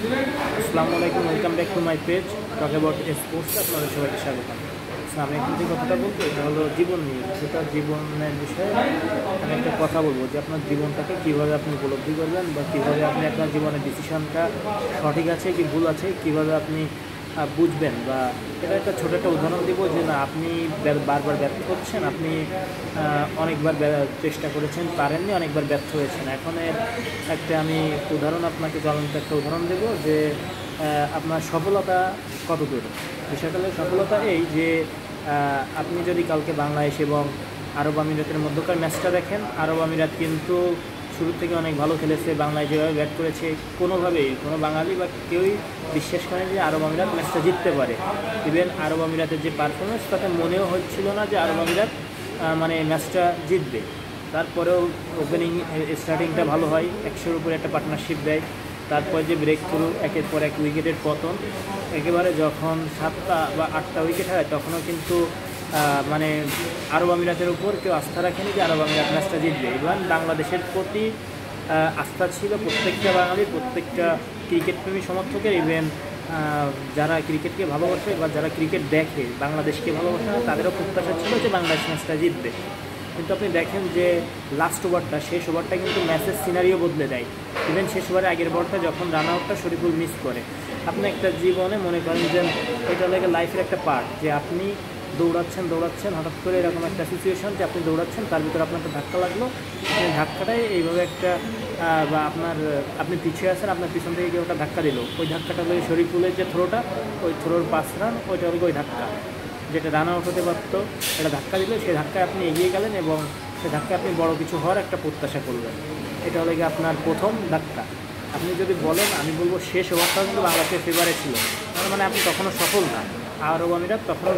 আসসালামু আলাইকুম, welcome back to my page talk about sports. আপনাদের সবাইকে স্বাগতম। আমি এখন যে কথাটা বলবো এটা হলো জীবন নিয়ে, সেটা জীবনের বিষয়ে আমি একটা কথা বলবো যে আপনার জীবনটাকে কীভাবে আপনি উপলব্ধি করবেন বা কীভাবে আপনি আপনার জীবনের ডিসিশনটা সঠিক আছে কি ভুল আছে কীভাবে আপনি বুঝবেন। বা এটা একটা ছোটো একটা উদাহরণ দিব যে না আপনি বারবার ব্যর্থ হচ্ছেন, আপনি অনেকবার চেষ্টা করেছেন পারেননি, অনেকবার ব্যর্থ হয়েছেন। এখন এর একটা আমি উদাহরণ আপনাকে জ্বলন্ত একটা উদাহরণ দেব যে আপনার সফলতা কত দূর। বিষয়টা হলো সফলতা এই যে আপনি যদি কালকে বাংলাদেশ এবং আরব আমিরাতের মধ্যকার ম্যাচটা দেখেন, আরব আমিরাত কিন্তু শুরু থেকে অনেক ভালো খেলেছে। বাংলায় যেভাবে ব্যাট করেছে কোনোভাবেই কোনো বাঙালি বা কেউই বিশ্বাস করে যে আরব আমিরাত ম্যাচটা জিততে পারে। ইভেন আরব আমিরাতের যে পারফরমেন্স তাতে মনেও হচ্ছিল না যে আরব আমিরাত মানে ম্যাচটা জিতবে। তারপরেও ওপেনিং স্টার্টিংটা ভালো হয়, 100-এর উপরে একটা পার্টনারশিপ দেয়। তারপর যে ব্রেক থ্রু, একের পর এক উইকেটের পতন, একেবারে যখন 7টা বা 8টা উইকেট হয় তখনও কিন্তু মানে আরব আমিরাতের উপর কেউ আস্থা রাখেনি যে আরব আমিরাত ম্যাচটা জিতবে। এবং বাংলাদেশের প্রতি আস্থা ছিল প্রত্যেকটা বাঙালির, প্রত্যেকটা ক্রিকেটপ্রেমী সমর্থকের। ইভেন যারা ক্রিকেটকে ভালোবাসে বা যারা ক্রিকেট দেখে বাংলাদেশকে ভালোবাসে না তাদেরও প্রত্যাশা ছিল যে বাংলাদেশ ম্যাচটা জিতবে। কিন্তু আপনি দেখেন যে লাস্ট ওভারটা, শেষ ওভারটা কিন্তু ম্যাচের সিনারিও বদলে দেয়। ইভেন শেষ ওভারে আগের বলটা যখন রান আউটটা শরীফুল মিস করে, আপনি একটা জীবনে মনে করেন যে এটা লাগে লাইফের একটা পার্ট যে আপনি দৌড়াচ্ছেন হঠাৎ করে এরকম একটা সিচুয়েশন যে আপনি দৌড়াচ্ছেন, তার ভিতরে আপনার একটা ধাক্কা লাগলো। ধাক্কাটাই এইভাবে একটা বা আপনি পিছিয়ে আছেন, আপনার পিছন থেকে কেউ একটা ধাক্কা দিল, ওই ধাক্কাটা হলো শরীফুলের যে থ্রোটা, ওই থ্রোর 5 রান, ওইটা হলো ওই ধাক্কা যেটা রান আউট হতে পারত। এটা ধাক্কা দিলে সেই ধাক্কায় আপনি এগিয়ে গেলেন এবং সেই ধাক্কায় আপনি বড় কিছু হওয়ার একটা প্রত্যাশা করবেন। এটা হলো গিয়ে আপনার প্রথম ধাক্কা। আপনি যদি বলেন, আমি বলবো শেষ ওভারটাও কিন্তু বাংলাদেশের ফেভারে ছিল, তার মানে আপনি তখনও সফল না। আরব আমিরাত তখনও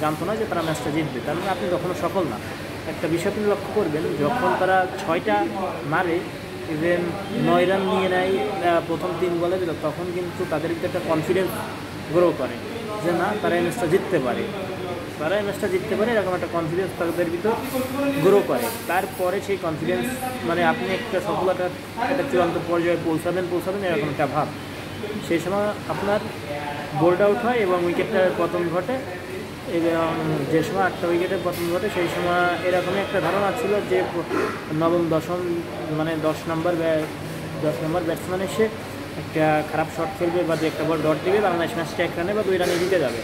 জানতো না যে তারা ম্যাচটা জিতবে, তার মানে আপনি তখনও সফল না। একটা বিষয় আপনি লক্ষ্য করবেন, যখন তারা 6টা মারে, ইভেন 9 রান নিয়ে নেয় প্রথম 3 বলে দিল, তখন কিন্তু তাদের ভিতরে একটা কনফিডেন্স গ্রো করে যে না তারা এই ম্যাচটা জিততে পারে, এরকম একটা কনফিডেন্স তাদের ভিতর গ্রো করে। তারপরে সেই কনফিডেন্স মানে আপনি একটা সফলতার একটা চূড়ান্ত পর্যায়ে পৌঁছাবেন এরকম একটা ভাব। সেই সময় আপনার বোল্ড আউট হয় এবং উইকেটটার পতন ঘটে। এবং যে সময় 8টা উইকেটের পতন ঘটে সেই সময় এরকমই একটা ধারণা ছিল যে নবম দশম মানে 10 নম্বর ব্যাটসম্যান এসে একটা খারাপ শট খেলবে বা 2-একটা বল ডট দেবে, বাংলাদেশ ম্যাচটা 1 রানে বা 2 রানে জিতে যাবে।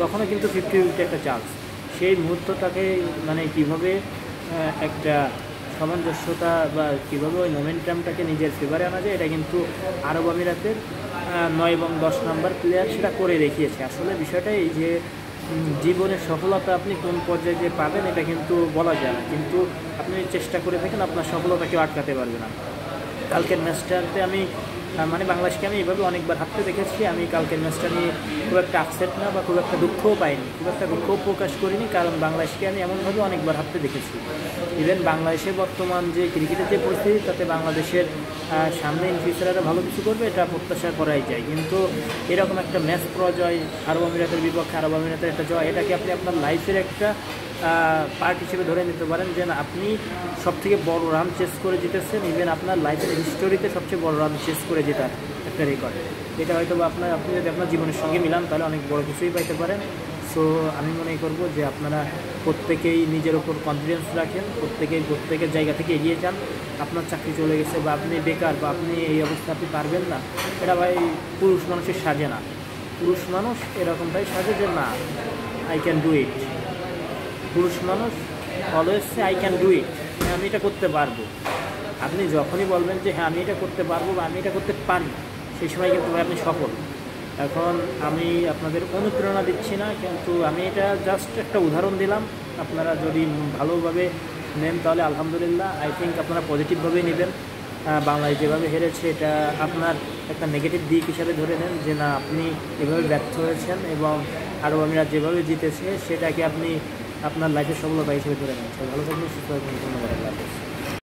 তখনও কিন্তু 50-50 একটা চান্স। সেই মুহূর্তটাকে মানে কীভাবে একটা সামঞ্জস্যতা বা কীভাবে ওই মোমেন্টামটাকে নিজের ফেভারে আনা যায়, এটা কিন্তু আরব আমিরাতের 9 এবং 10 নম্বর প্লেয়ার সেটা করে দেখিয়েছে। আসলে বিষয়টা এই যে জীবনের সফলতা আপনি কোন পর্যায়ে যে পাবেন এটা কিন্তু বলা যায় না, কিন্তু আপনি চেষ্টা করে থাকেন আপনার সফলতা কেউ আটকাতে পারবে না। কালকের ম্যাচটাতে আমি মানে বাংলাদেশকে আমি এভাবে অনেকবার হারতে দেখেছি। আমি কালকের ম্যাচটা নিয়ে খুব একটা আপসেট না বা খুব একটা দুঃখও পাইনি, খুব একটা দুঃখও প্রকাশ করিনি, কারণ বাংলাদেশকে আমি এমনভাবে অনেকবার হারতে দেখেছি। ইভেন বাংলাদেশের বর্তমান যে ক্রিকেটের যে পরিস্থিতি, তাতে বাংলাদেশের সামনে ইন ফিউচারে ভালো কিছু করবে এটা প্রত্যাশা করাই যায়। কিন্তু এরকম একটা ম্যাচ পরাজয়, আরব আমিরাতের বিপক্ষে আরব আমিরাতের একটা জয়, এটাকে আপনি আপনার লাইফের একটা পার্ট হিসেবে ধরে নিতে পারেন যে না আপনি সবথেকে বড় রান চেস করে জিতেছেন। ইভেন আপনার লাইফের হিস্টোরিতে সবচেয়ে বড় রান চেস করে জেতার একটা রেকর্ড। এটা হয়তো আপনি যদি আপনার জীবনের সঙ্গে মিলান তাহলে অনেক বড় কিছুই পাইতে পারেন। সো আমি মনে করব যে আপনারা প্রত্যেকেই নিজের ওপর কনফিডেন্স রাখেন, প্রত্যেকের জায়গা থেকে এগিয়ে যান। আপনার চাকরি চলে গেছে বা আপনি বেকার বা আপনি এই অবস্থা আপনি পারবেন না, এটা ভাই পুরুষ মানুষের সাজে না। পুরুষ মানুষ এরকমটাই সাজে যে না আই ক্যান ডু ইট। পুরুষ মানুষ always say I can do it, আমি এটা করতে পারবো। আপনি যখনই বলবেন যে হ্যাঁ আমি এটা করতে পারবো বা আমি এটা করতে পারি, সেই সময় কিন্তু ভাই আপনি সফল। এখন আমি আপনাদের অনুপ্রেরণা দিচ্ছি না, কিন্তু আমি এটা জাস্ট একটা উদাহরণ দিলাম। আপনারা যদি ভালোভাবে নেন তাহলে আলহামদুলিল্লাহ, আই থিঙ্ক আপনারা পজিটিভভাবেই নেবেন। বাংলাদেশ যেভাবে হেরেছে এটা আপনার একটা নেগেটিভ দিক হিসাবে ধরে নেন যে না আপনি এভাবে ব্যর্থ হয়েছেন, এবং আরব আমিরাত যেভাবে জিতেছে সেটাকে আপনি আপনার লাইফের সফলতা হিসেবে ধরে নেন। ভালো থাকবেন, সুস্থ থাকবেন, ধন্যবাদ।